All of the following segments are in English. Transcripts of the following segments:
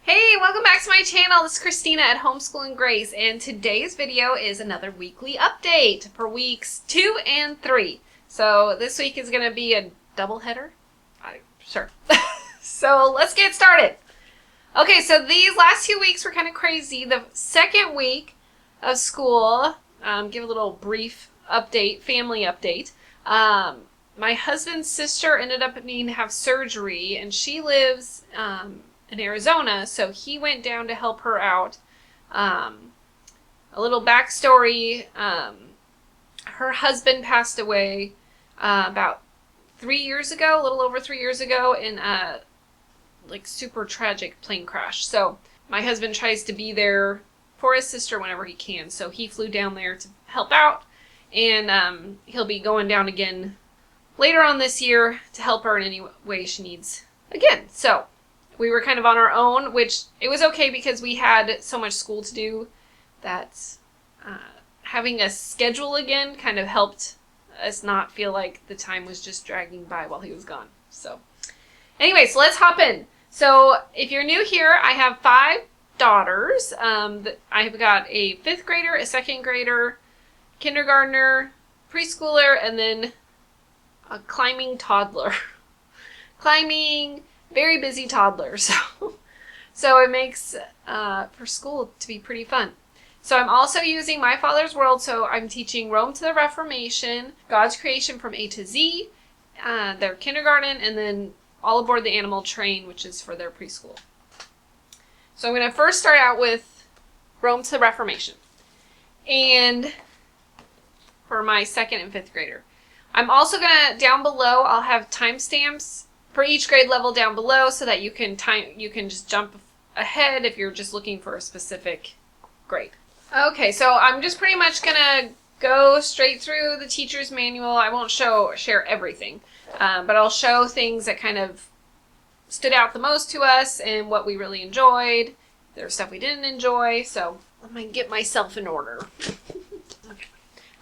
Hey, welcome back to my channel. This is Christina at Homeschool and Grace, and today's video is another weekly update for weeks 2 and 3. So this week is going to be a double header? Sure. So let's get started. Okay, so these last 2 weeks were kind of crazy. The second week of school, give a little brief update, family update. My husband's sister ended up needing to have surgery, and she lives in Arizona, so he went down to help her out. A little backstory, her husband passed away about 3 years ago, a little over 3 years ago, in a super tragic plane crash. So my husband tries to be there for his sister whenever he can, so he flew down there to help out, and he'll be going down again later on this year to help her in any way she needs again. So we were kind of on our own, which it was okay because we had so much school to do that having a schedule again kind of helped us not feel like the time was just dragging by while he was gone. So anyway, so let's hop in. So if you're new here, I have 5 daughters. I've got a 5th grader, a 2nd grader, kindergartner, preschooler, and then a climbing toddler. Climbing, very busy toddler. So it makes for school to be pretty fun. So I'm also using My Father's World. So I'm teaching Rome to the Reformation, God's Creation from A to Z, their kindergarten, and then All Aboard the Animal Train, which is for their preschool. So I'm going to first start out with Rome to the Reformation, and for my 2nd and 5th grader. I'm also going to, down below, I'll have timestamps for each grade level down below so that you can just jump ahead if you're just looking for a specific grade. Okay, so I'm just pretty much going to go straight through the teacher's manual. I won't share everything, but I'll show things that kind of stood out the most to us and what we really enjoyed. There's stuff we didn't enjoy, so let me get myself in order. Okay.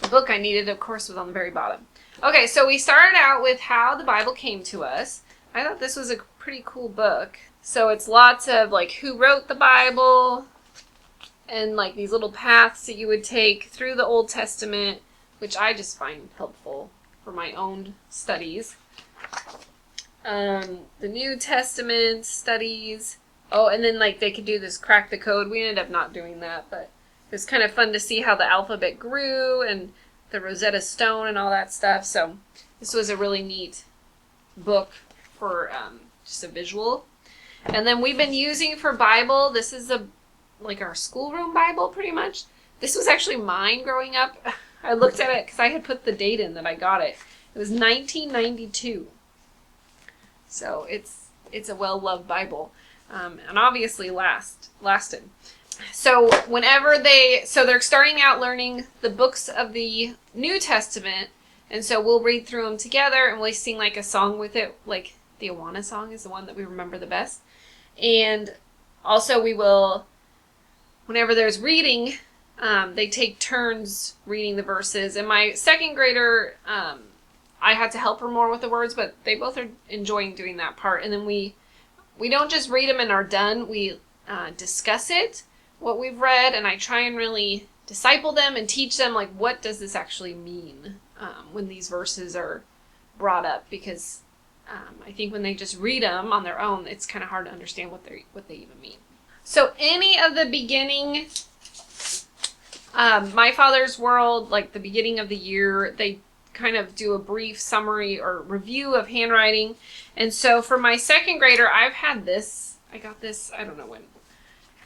The book I needed, of course, was on the very bottom. Okay, so we started out with how the Bible came to us. I thought this was a pretty cool book. So it's lots of who wrote the Bible and these little paths that you would take through the Old Testament, which I just find helpful for my own studies. The New Testament studies. Oh, and then they could do this crack the code. We ended up not doing that, but it was kind of fun to see how the alphabet grew and the Rosetta Stone and all that stuff. So this was a really neat book for just a visual. And then we've been using for Bible, this is our schoolroom Bible pretty much. This was actually mine growing up. I looked at it because I had put the date in that I got it. It was 1992. So it's a well-loved Bible. And obviously lasted. So they're starting out learning the books of the New Testament, and so we'll read through them together and we'll sing a song with it, the Awana song is the one that we remember the best. And also we will, whenever there's reading, they take turns reading the verses. And my 2nd grader, I had to help her more with the words, but they both are enjoying doing that part. And then we don't just read them and are done. We discuss it, what we've read, and I try and really disciple them and teach them what does this actually mean when these verses are brought up, because I think when they just read them on their own, it's kind of hard to understand what they even mean. So any of the beginning, My Father's World, the beginning of the year, they kind of do a brief summary or review of handwriting. And so for my 2nd grader, I've had this. I got this, I don't know when.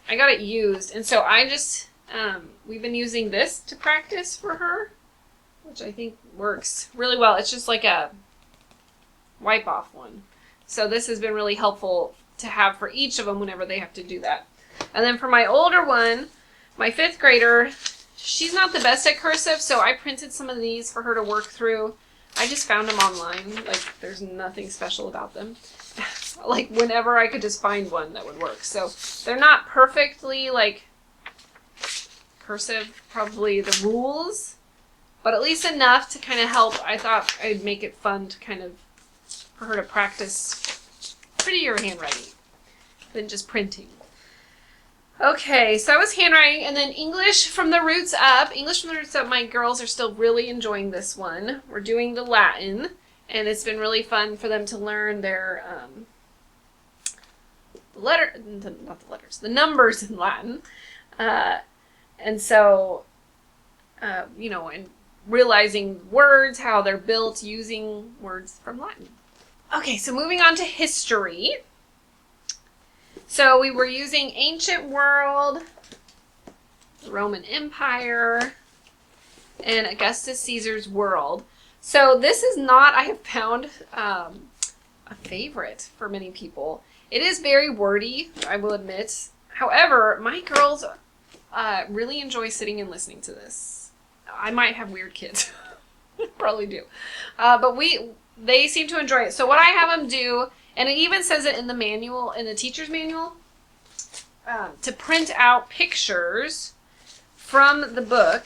I got it used. And so I just, we've been using this to practice for her, which I think works really well. It's just like a wipe off one. So this has been really helpful to have for each of them whenever they have to do that. And then for my older one, my 5th grader, she's not the best at cursive, so I printed some of these for her to work through. I just found them online. There's nothing special about them. Whenever I could just find one that would work. So they're not perfectly cursive, probably the rules, but at least enough to kind of help. I thought I'd make it fun to kind of, for her to practice prettier handwriting than just printing. Okay, so that was handwriting, and then English from the Roots Up. English from the Roots Up, my girls are still really enjoying this one. We're doing the Latin, and it's been really fun for them to learn their the numbers in Latin. And so, and realizing words, how they're built using words from Latin. Okay, so moving on to history. So we were using ancient world, the Roman Empire, and Augustus Caesar's world. So this is not, I have found, a favorite for many people. It is very wordy, I will admit. However, my girls really enjoy sitting and listening to this. I might have weird kids. Probably do. But they seem to enjoy it. So what I have them do, and it even says it in the manual, in the teacher's manual, to print out pictures from the book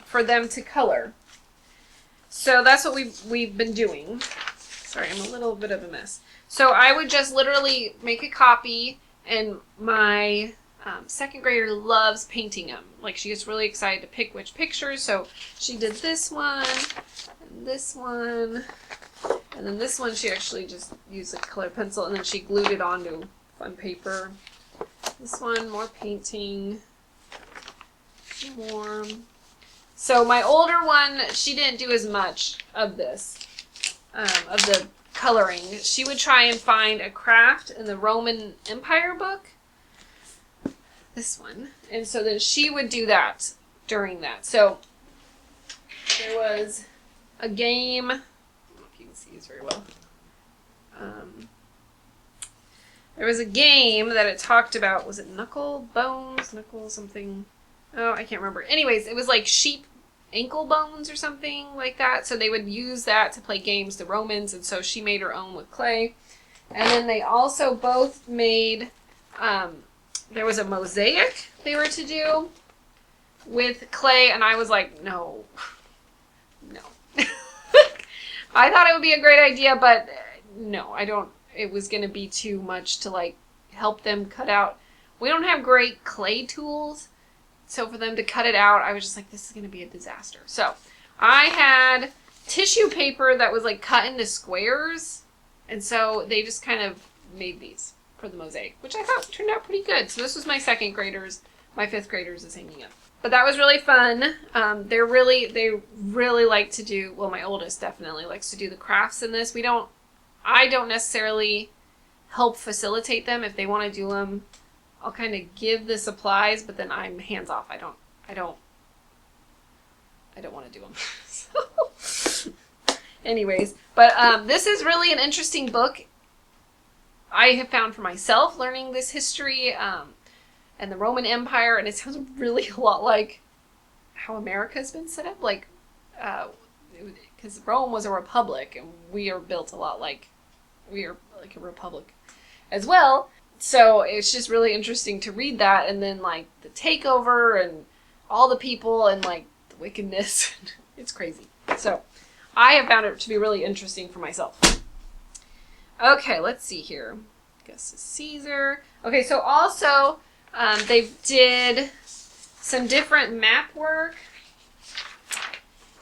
for them to color. So that's what we've been doing. Sorry, I'm a little bit of a mess. So I would just literally make a copy, and my second grader loves painting them. Like, she gets really excited to pick which pictures. So she did this one, and this one, and then this one she actually just used a colored pencil, and then she glued it onto fun paper. This one, more painting, more. So my older one, she didn't do as much of this, of the coloring. She would try and find a craft in the Roman Empire book, this one, and so then she would do that during that. So there was a game, I don't know if you can see this very well. There was a game that it talked about, was it knuckle something? Oh, I can't remember. Anyways, it was like sheep ankle bones or something like that. So they would use that to play games, the Romans, and so she made her own with clay. And then they also both made, there was a mosaic they were to do with clay, and I was like, no. I thought it would be a great idea, but no, I don't. It was going to be too much to like help them cut out. We don't have great clay tools, so for them to cut it out, I was just like, this is going to be a disaster. So I had tissue paper that was like cut into squares, and so they just kind of made these for the mosaic, which I thought turned out pretty good. So this was my second graders. My fifth graders is hanging up. But that was really fun. They really like to do, well, my oldest definitely likes to do the crafts in this. I don't necessarily help facilitate them. If they want to do them, I'll kind of give the supplies, but then I'm hands off. I don't want to do them. So, anyways, but this is really an interesting book. I have found for myself learning this history and the Roman Empire, and it sounds really a lot like how America's been set up. Like, because Rome was a republic, and we are built a lot like we are like a republic as well. So it's just really interesting to read that, and then like the takeover and all the people and like the wickedness. It's crazy. So I have found it to be really interesting for myself. Okay, let's see here. Augustus Caesar. Okay, so also they did some different map work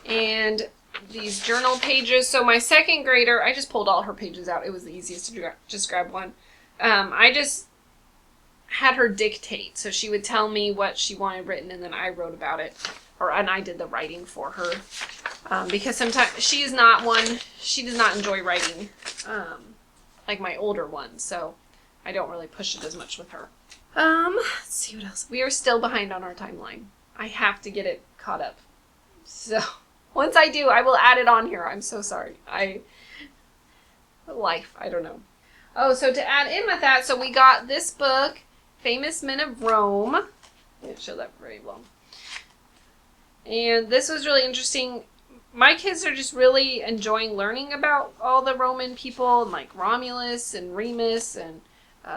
and these journal pages. So my second grader, I just pulled all her pages out. It was the easiest to just grab one. I just had her dictate. So she would tell me what she wanted written, and then I wrote about it. And I did the writing for her. Because sometimes she does not enjoy writing like my older one. So I don't really push it as much with her. Let's see what else. We are still behind on our timeline. I have to get it caught up. So once I do, I will add it on here. I'm so sorry. Life, I don't know. Oh, so to add in with that, so we got this book, Famous Men of Rome. I didn't show that very well. And this was really interesting. My kids are just really enjoying learning about all the Roman people, and like Romulus and Remus and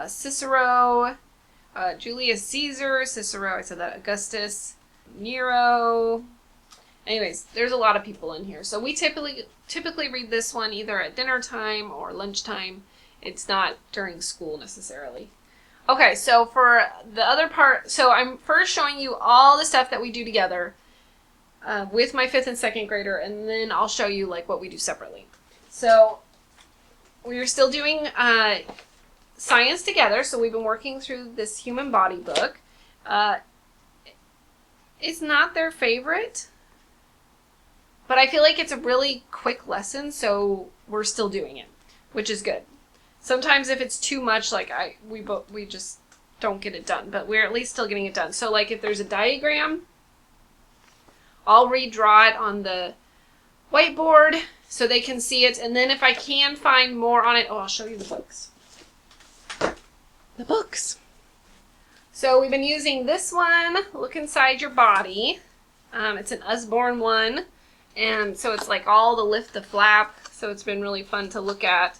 Cicero, Julius Caesar, Cicero, I said that, Augustus, Nero. Anyways, there's a lot of people in here. So we typically read this one either at dinner time or lunchtime. It's not during school necessarily. Okay, so for the other part, so I'm first showing you all the stuff that we do together with my 5th and 2nd grader, and then I'll show you like what we do separately. So we are still doing science together, so we've been working through this human body book. It's not their favorite, but I feel like it's a really quick lesson, so we're still doing it, which is good. Sometimes if it's too much, like we just don't get it done, but we're at least still getting it done. So like if there's a diagram, I'll redraw it on the whiteboard so they can see it, and then if I can find more on it, I'll show you the books. The books. So we've been using this one, Look Inside Your Body. It's an Usborne one, and so it's like all the lift the flap, so it's been really fun to look at.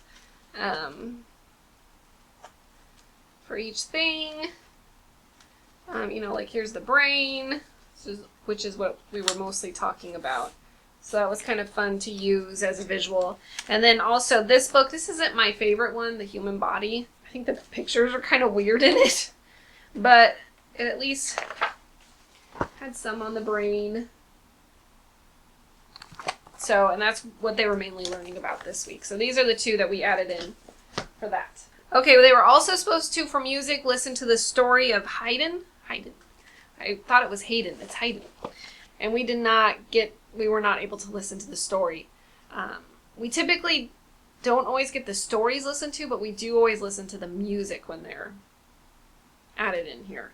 For each thing, like here's the brain, which is what we were mostly talking about. So that was kind of fun to use as a visual. And then also this book, this isn't my favorite one, The Human Body. I think the pictures are kind of weird in it, but it at least had some on the brain. So, and that's what they were mainly learning about this week. So these are the two that we added in for that. Okay, well, they were also supposed to, for music, listen to the story of Haydn. I thought it was Hayden. It's Haydn. And we were not able to listen to the story. We typically don't always get the stories listened to, but we do always listen to the music when they're added in here.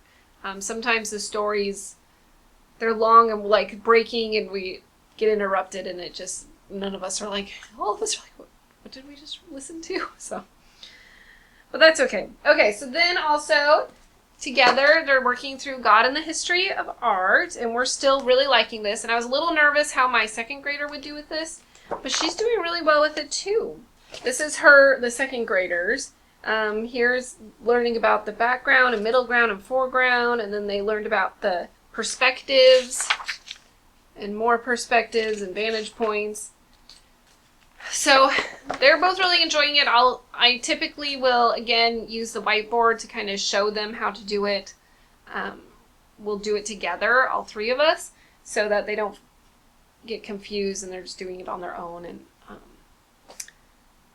Sometimes the stories, they're long and like breaking, and we get interrupted, and none of us are like, all of us are like, what did we just listen to? So, but that's okay. Okay, so then also together they're working through God and the History of Art, and we're still really liking this. And I was a little nervous how my 2nd grader would do with this, but she's doing really well with it too. This is the 2nd graders. Here's learning about the background and middle ground and foreground, and then they learned about the perspectives and more perspectives and vantage points. So they're both really enjoying it. I typically will, again, use the whiteboard to kind of show them how to do it. We'll do it together, all 3 of us, so that they don't get confused and they're just doing it on their own, and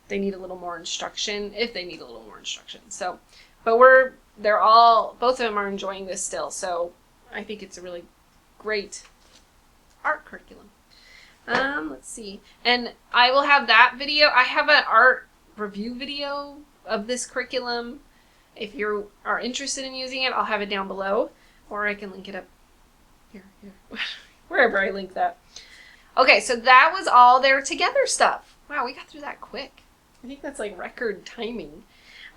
they need a little more instruction, if they need a little more instruction. So, but both of them are enjoying this still, so I think it's a really great art curriculum. Let's see. And I will have that video. I have an art review video of this curriculum. If you are interested in using it, I'll have it down below, or I can link it up here, wherever I link that. Okay, so that was all their together stuff. Wow, we got through that quick. I think that's like record timing.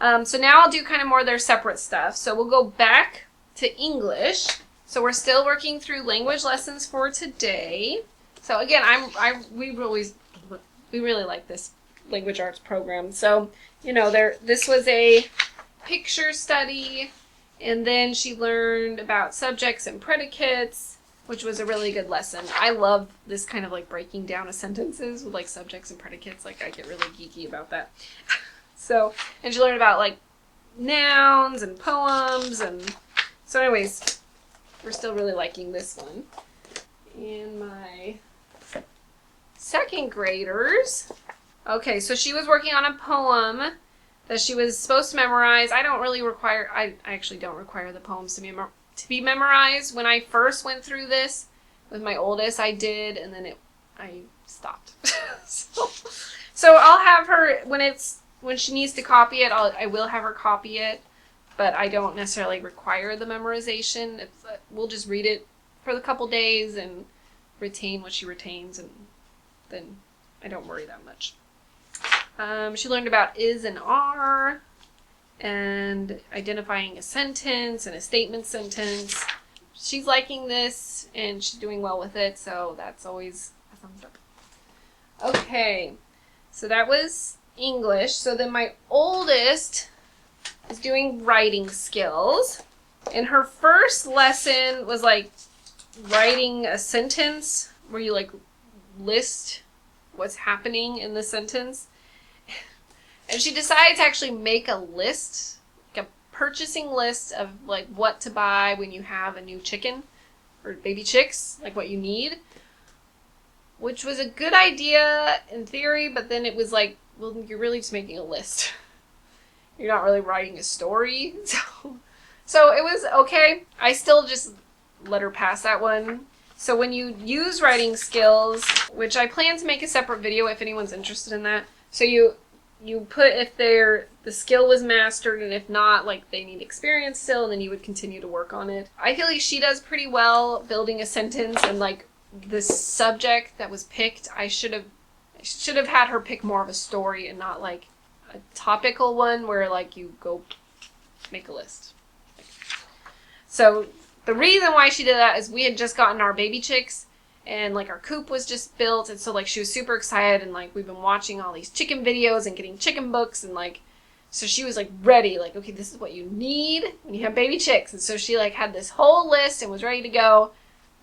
So now I'll do kind of more of their separate stuff. So we'll go back to English. So we're still working through language lessons for today. So again, we really like this language arts program. So, this was a picture study, and then she learned about subjects and predicates, which was a really good lesson. I love this kind of like breaking down of sentences with like subjects and predicates. Like I get really geeky about that. So, and she learned about like nouns and poems, and so anyways, we're still really liking this one. And my 2nd graders. Okay, so she was working on a poem that she was supposed to memorize. I actually don't require the poems to be memorized. When I first went through this with my oldest, I did, and then I stopped. so I'll have her, when she needs to copy it, I will have her copy it, but I don't necessarily require the memorization. We'll just read it for the couple days and retain what she retains, and then I don't worry that much. She learned about is and are, and identifying a sentence and a statement sentence. She's liking this, and she's doing well with it, so that's always a thumbs up. Okay, so that was English. So then my oldest is doing writing skills, and her first lesson was like writing a sentence where you like list what's happening in the sentence. And she decided to actually make a list, like a purchasing lists of like what to buy when you have a new chicken or baby chicks, like what you need, which was a good idea in theory, but then it was like, well, you're really just making a list. You're not really writing a story. So it was okay. I still just let her pass that one. So when you use writing skills, which I plan to make a separate video if anyone's interested in that. So you put if the skill was mastered, and if not, like they need experience still, and then you would continue to work on it. I feel like she does pretty well building a sentence, and like the subject that was picked, I should have had her pick more of a story and not like a topical one where like you go make a list. So the reason why she did that is we had just gotten our baby chicks, and like our coop was just built, and so like she was super excited, and like we've been watching all these chicken videos and getting chicken books, and like so she was like ready, like, okay, this is what you need when you have baby chicks. And so she like had this whole list and was ready to go,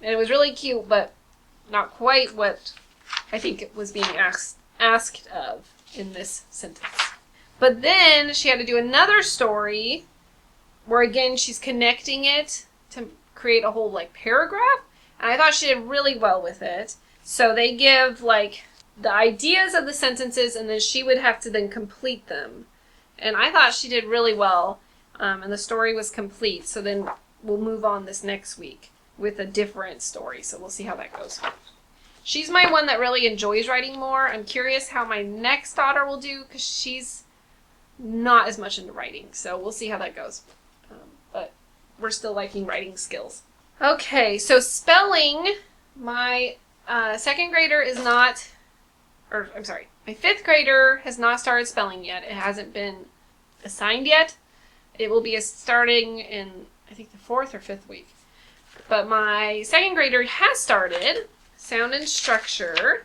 and it was really cute, but not quite what I think it was being asked of in this sentence. But then she had to do another story where again she's connecting it to create a whole like paragraph, and I thought she did really well with it. So they give like the ideas of the sentences, and then she would have to then complete them, and I thought she did really well, and the story was complete. So then we'll move on this next week with a different story, so we'll see how that goes. She's my one that really enjoys writing more. I'm curious how my next daughter will do, because she's not as much into writing, so we'll see how that goes. But we're still liking writing skills. Okay, so spelling, my second grader is not, or I'm sorry, my fifth grader has not started spelling yet. It hasn't been assigned yet. It will be starting in, I think, the 4th or 5th week. But my second grader has started sound and structure.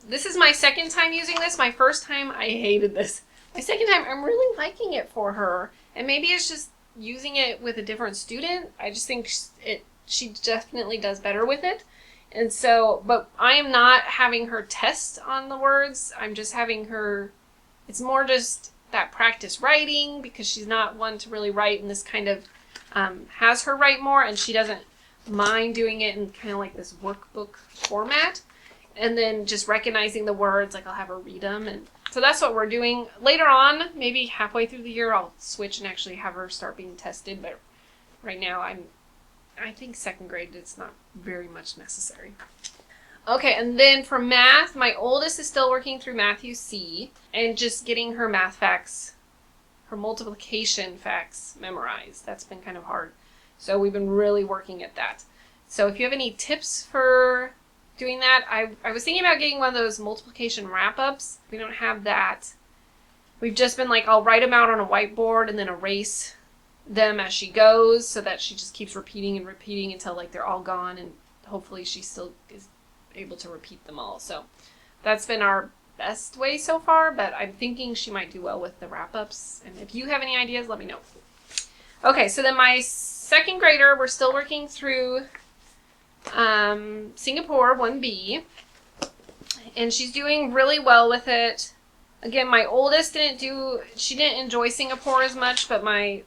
This is my second time using this. My first time, I hated this. My second time, I'm really liking it for her. And maybe it's just using it with a different student. I just think she definitely does better with it. And so, but I am not having her test on the words. I'm just having her, it's more just that practice writing, because she's not one to really write, and this kind of has her write more, and she doesn't mind doing it in kind of like this workbook format. And then just recognizing the words, like I'll have her read them. And so that's what we're doing. Later on, maybe halfway through the year, I'll switch and actually have her start being tested. But right now, I think second grade, it's not very much necessary. Okay, and then for math, my oldest is still working through Matthew C. and just getting her math facts, her multiplication facts memorized. That's been kind of hard. So we've been really working at that. So if you have any tips for doing that, I was thinking about getting one of those multiplication wrap-ups. We don't have that. We've just been like, I'll write them out on a whiteboard and then erase them as she goes, so that she just keeps repeating and repeating until like they're all gone, and hopefully she still is able to repeat them all. So that's been our best way so far, but I'm thinking she might do well with the wrap-ups. And if you have any ideas, let me know. Okay, so then my second grader, we're still working through Singapore 1B, and she's doing really well with it. Again, my oldest she didn't enjoy Singapore as much, but my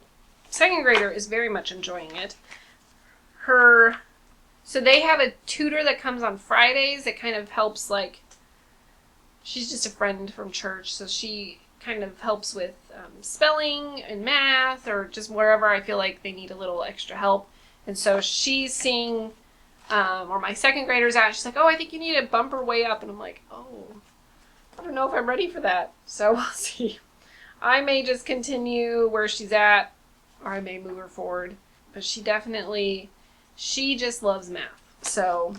second grader is very much enjoying it. So they have a tutor that comes on Fridays that kind of helps, like, she's just a friend from church, so she kind of helps with spelling and math, or just wherever I feel like they need a little extra help. And so she's seeing or my second grader's at, she's like, oh, I think you need to bump her way up. And I'm like, oh, I don't know if I'm ready for that. So we'll see. I may just continue where she's at, or I may move her forward. But she just loves math. So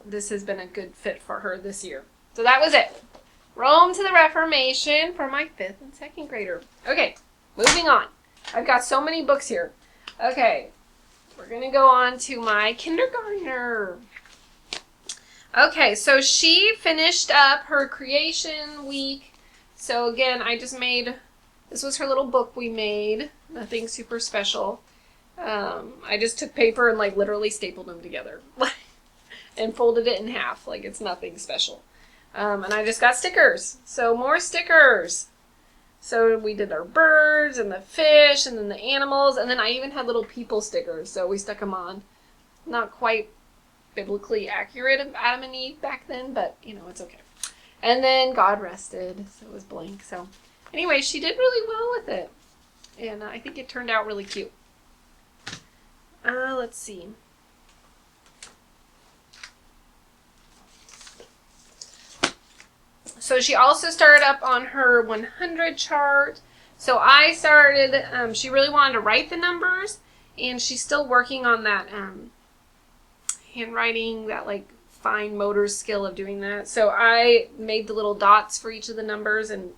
this has been a good fit for her this year. So that was it. Rome to the Reformation for my 5th and 2nd grader. Okay, moving on. I've got so many books here. Okay. We're going to go on to my kindergartner. Okay, so she finished up her creation week. So again, this was her little book we made. Nothing super special. I just took paper and like literally stapled them together. And folded it in half. Like it's nothing special. And I just got stickers. So more stickers. So we did our birds and the fish and then the animals, and then I even had little people stickers, so we stuck them on. Not quite biblically accurate of Adam and Eve back then, but, it's okay. And then God rested, so it was blank. So anyway, she did really well with it, and I think it turned out really cute. Let's see. So she also started up on her 100 chart. So I started, she really wanted to write the numbers, and she's still working on that handwriting, that like fine motor skill of doing that. So I made the little dots for each of the numbers and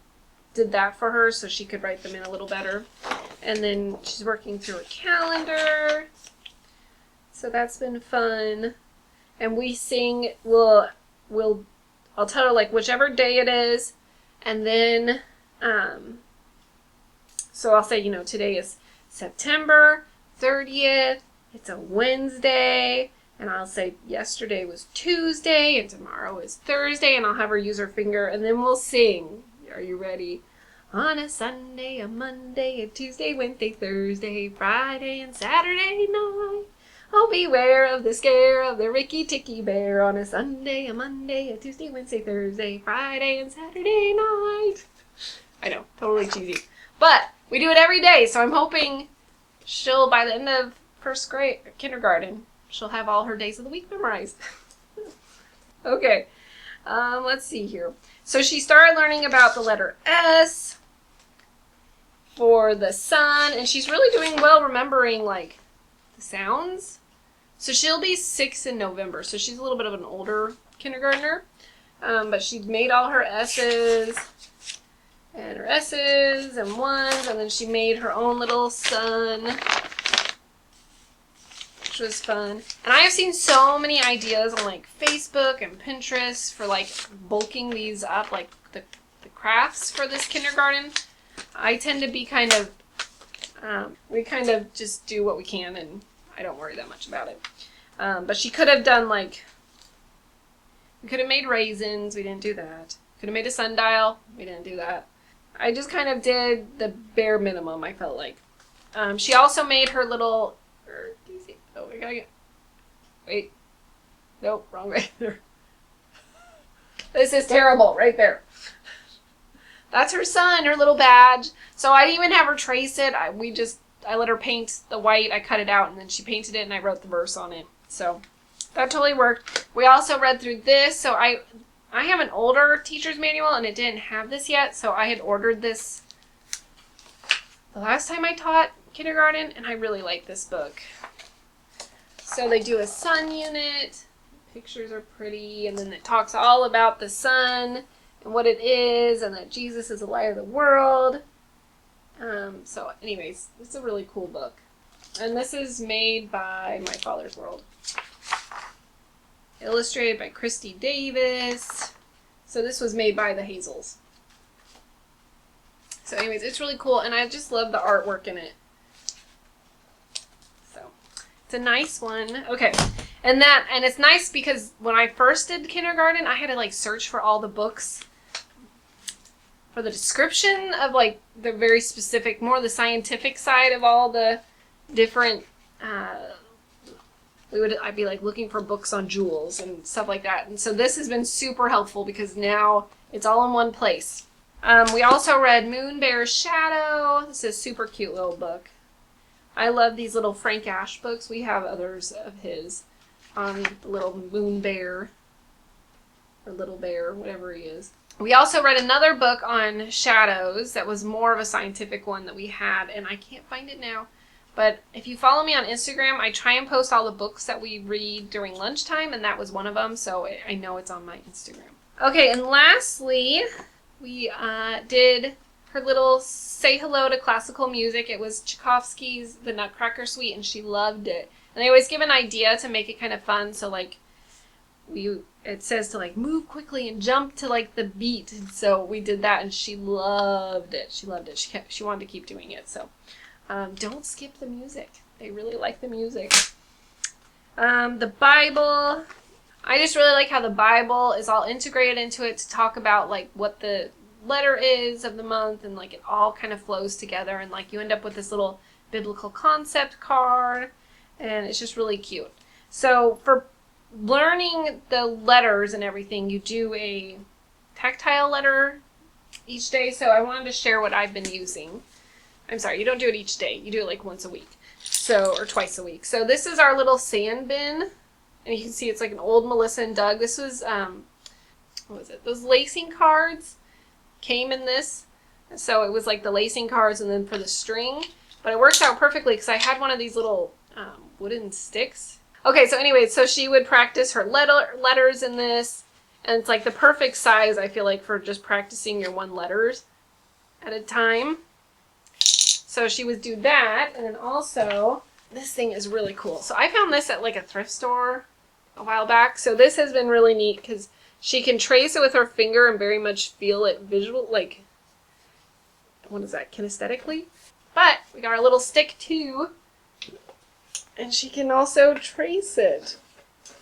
did that for her so she could write them in a little better. And then she's working through her calendar. So that's been fun. And we sing, I'll tell her like whichever day it is, and then so I'll say, today is September 30th, it's a Wednesday, and I'll say yesterday was Tuesday and tomorrow is Thursday, and I'll have her use her finger, and then we'll sing. Are you ready? On a Sunday, a Monday, a Tuesday, Wednesday, Thursday, Friday, and Saturday night. Oh, beware of the scare of the Ricky-Ticky Bear on a Sunday, a Monday, a Tuesday, Wednesday, Thursday, Friday, and Saturday night. I know, totally cheesy. But we do it every day, so I'm hoping she'll, by the end of first grade, kindergarten, she'll have all her days of the week memorized. Okay, let's see here. So she started learning about the letter S for the sun, and she's really doing well remembering, like, the sounds. So she'll be 6 in November, so she's a little bit of an older kindergartner, but she made all her S's and her S's and ones, and then she made her own little sun, which was fun. And I have seen so many ideas on like Facebook and Pinterest for like bulking these up, like the crafts for this kindergarten. I tend to be kind of, we kind of just do what we can, and I don't worry that much about it. But she could have done like, we could have made raisins. We didn't do that. Could have made a sundial. We didn't do that. I just kind of did the bare minimum, I felt like. She also made her little, oh, we gotta get, wait. Nope, wrong right there. This is terrible, right there. That's her son, her little badge. So I didn't even have her trace it. I let her paint the white. I cut it out, and then she painted it, and I wrote the verse on it. So that totally worked. We also read through this. So I have an older teacher's manual, and it didn't have this yet. So I had ordered this the last time I taught kindergarten, and I really like this book. So they do a sun unit. Pictures are pretty, and then it talks all about the sun and what it is, and that Jesus is the light of the world. So anyways, it's a really cool book. And this is made by My Father's World. Illustrated by Christy Davis. So this was made by the Hazels. So anyways, it's really cool, and I just love the artwork in it. So it's a nice one. Okay. And it's nice because when I first did kindergarten, I had to like search for all the books for the description of like the very specific, more the scientific side of all the different, I'd be like looking for books on jewels and stuff like that. And so this has been super helpful because now it's all in one place. We also read Moon Bear's Shadow. This is a super cute little book. I love these little Frank Ash books. We have others of his on the little moon bear or little bear, whatever he is. We also read another book on shadows that was more of a scientific one that we had, and I can't find it now. But if you follow me on Instagram, I try and post all the books that we read during lunchtime, and that was one of them, so I know it's on my Instagram. Okay, and lastly, we did her little Say Hello to Classical Music. It was Tchaikovsky's The Nutcracker Suite, and she loved it. And they always give an idea to make it kind of fun, so like it says to like move quickly and jump to like the beat. And so we did that, and she loved it. She loved it. She wanted to keep doing it. So don't skip the music. They really like the music. The Bible. I just really like how the Bible is all integrated into it to talk about like what the letter is of the month, and like it all kind of flows together, and like you end up with this little biblical concept card, and it's just really cute. So for learning the letters and everything, you do a tactile letter each day. So I wanted to share what I've been using. I'm sorry, you don't do it each day. You do it like once a week. So, or twice a week. So this is our little sand bin. And you can see it's like an old Melissa and Doug. This was, what was it? Those lacing cards came in this. So it was like the lacing cards and then for the string. But it works out perfectly because I had one of these little wooden sticks. Okay, so anyway, so she would practice her letters in this. And it's like the perfect size, I feel like, for just practicing your one letters at a time. So she would do that. And then also, this thing is really cool. So I found this at like a thrift store a while back. So this has been really neat because she can trace it with her finger and very much feel it visual, like, what is that, kinesthetically? But we got our little stick too. And she can also trace it.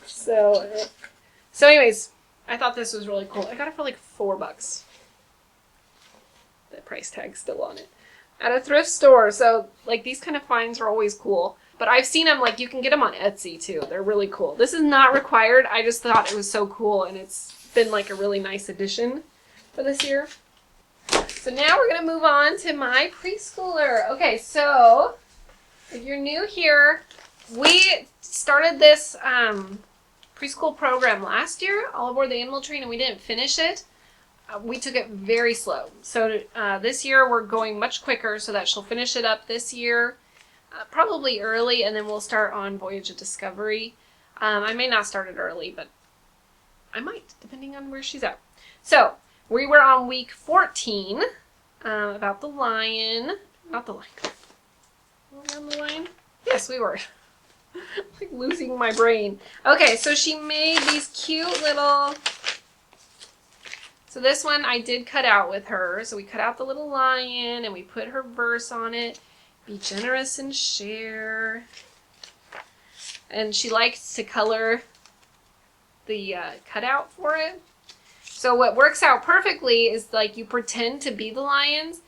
So anyways, I thought this was really cool. I got it for like $4. The price tag's still on it. At a thrift store. So like these kind of finds are always cool. But I've seen them, like you can get them on Etsy too. They're really cool. This is not required. I just thought it was so cool, and it's been like a really nice addition for this year. So now we're going to move on to my preschooler. Okay, so if you're new here, we started this preschool program last year, All Aboard the Animal Train, and we didn't finish it. We took it very slow. So this year we're going much quicker so that she'll finish it up this year. Probably early, and then we'll start on Voyage of Discovery. I may not start it early, but I might, depending on where she's at. So, we were on week 14, about the lion. Not the lion. Were we on the lion? Yes, we were. Like losing my brain. Okay, so she made these cute little... So this one I did cut out with her. So we cut out the little lion, and we put her verse on it. Be generous and share. And she likes to color the cutout for it. So what works out perfectly is like you pretend to be the lions,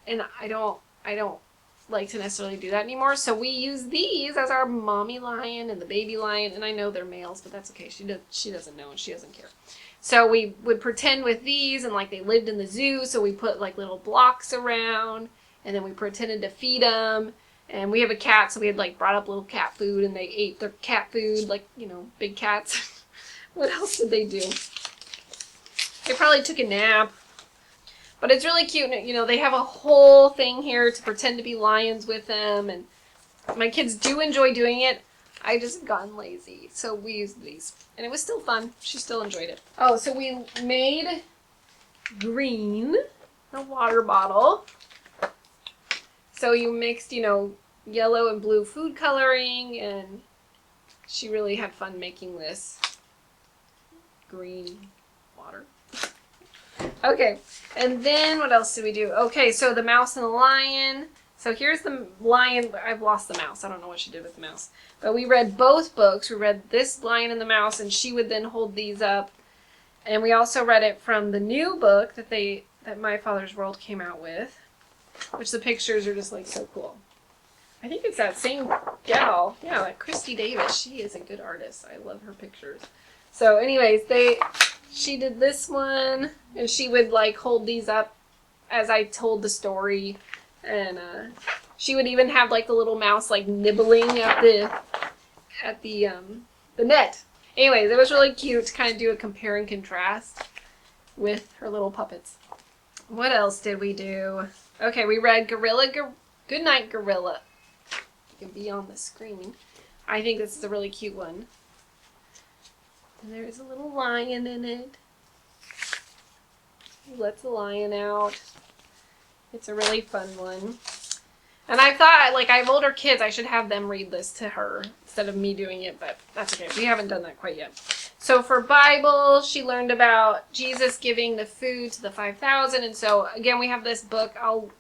and I don't like to necessarily do that anymore. So we use these as our mommy lion and the baby lion, and I know they're males, but that's okay. She doesn't know and she doesn't care. So we would pretend with these, and like they lived in the zoo, so we put like little blocks around. And then we pretended to feed them. And we have a cat, so we had like brought up little cat food, and they ate their cat food, like, you know, big cats. What else did they do? They probably took a nap. But it's really cute. You know, they have a whole thing here to pretend to be lions with them. And my kids do enjoy doing it. I just gotten lazy. So we used these. And it was still fun. She still enjoyed it. Oh, so we made green, a water bottle. So you mixed, you know, yellow and blue food coloring, and she really had fun making this green water. Okay, and then what else did we do? Okay, so the mouse and the lion. So here's the lion. I've lost the mouse. I don't know what she did with the mouse. But we read both books. We read this Lion and the Mouse, and she would then hold these up. And we also read it from the new book that My Father's World came out with. Which the pictures are just like so cool. I think it's that same gal. Yeah, like Christy Davis. She is a good artist. I love her pictures. So anyways, she did this one, and she would like hold these up as I told the story. And she would even have like the little mouse like nibbling at the net. Anyways, it was really cute to kind of do a compare and contrast with her little puppets. What else did we do? Okay, we read Goodnight Gorilla. You can be on the screen. I think this is a really cute one. And there's a little lion in it. He lets the lion out. It's a really fun one. And I thought, like, I have older kids, I should have them read this to her instead of me doing it, but that's okay. We haven't done that quite yet. So for Bible, she learned about Jesus giving the food to the 5,000. And so, again, we have this book. I'll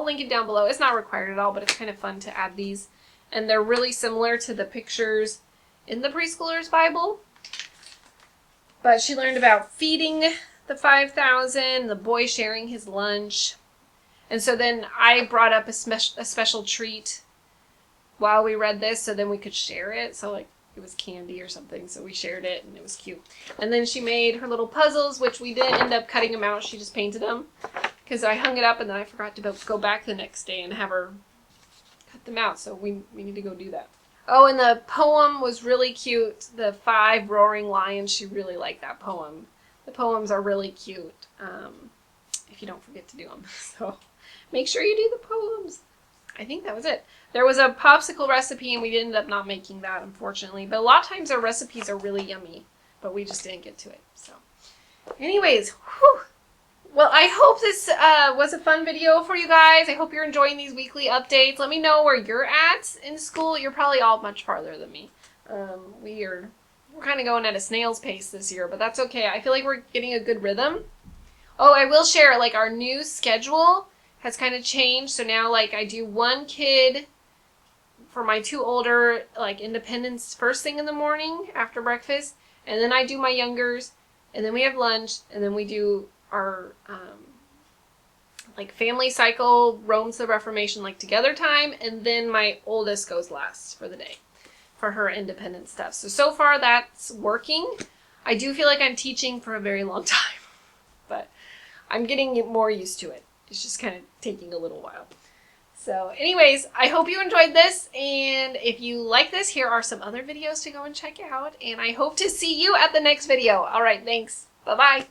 link it down below. It's not required at all, but it's kind of fun to add these. And they're really similar to the pictures in the preschooler's Bible. But she learned about feeding the 5,000, the boy sharing his lunch. And so then I brought up a special treat while we read this, so then we could share it. So like it was candy or something, so we shared it, and it was cute. And then she made her little puzzles, which we didn't end up cutting them out. She just painted them because I hung it up, and then I forgot to go back the next day and have her cut them out. So we need to go do that. Oh, and the poem was really cute. The 5 roaring lions. She really liked that poem. The poems are really cute. If you don't forget to do them, so make sure you do the poems. I think that was it. There was a popsicle recipe, and we ended up not making that, unfortunately. But a lot of times our recipes are really yummy, but we just didn't get to it. So, anyways, whew. Well, I hope this was a fun video for you guys. I hope you're enjoying these weekly updates. Let me know where you're at in school. You're probably all much farther than me. We're kind of going at a snail's pace this year, but that's okay. I feel like we're getting a good rhythm. Oh, I will share, like, our new schedule has kind of changed. So now, like, I do 1 kid for my 2 older, like, independence first thing in the morning after breakfast. And then I do my youngers, and then we have lunch, and then we do our, like, family cycle, roams the Reformation, like, together time, and then my oldest goes last for the day for her independent stuff. So far that's working. I do feel like I'm teaching for a very long time, but I'm getting more used to it. It's just kind of taking a little while. So anyways, I hope you enjoyed this, and if you like this, here are some other videos to go and check out, and I hope to see you at the next video. All right, thanks. Bye-bye.